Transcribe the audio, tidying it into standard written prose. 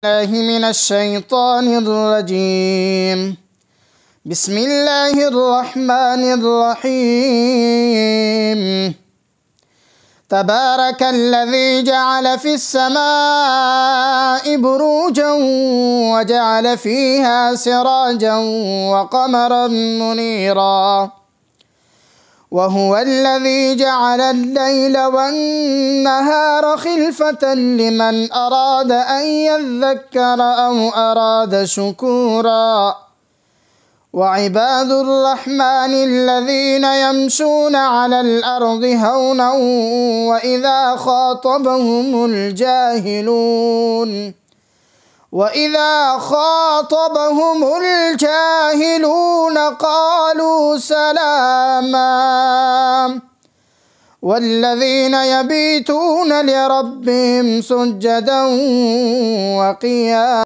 الله من الشيطان الرجيم. بسم الله الرحمن الرحيم. تبارك الذي جعل في السماء بروجا وجعل فيها سراجا وقمرا منيرا، وهو الذي جعل الليل والنهار خلفة لمن أراد أن يذكر أو أراد شكورا. وعباد الرحمن الذين يمشون على الأرض هونا وإذا خاطبهم الجاهلون قالوا سلاما. والذين يبيتون لربهم سجدا وقياما.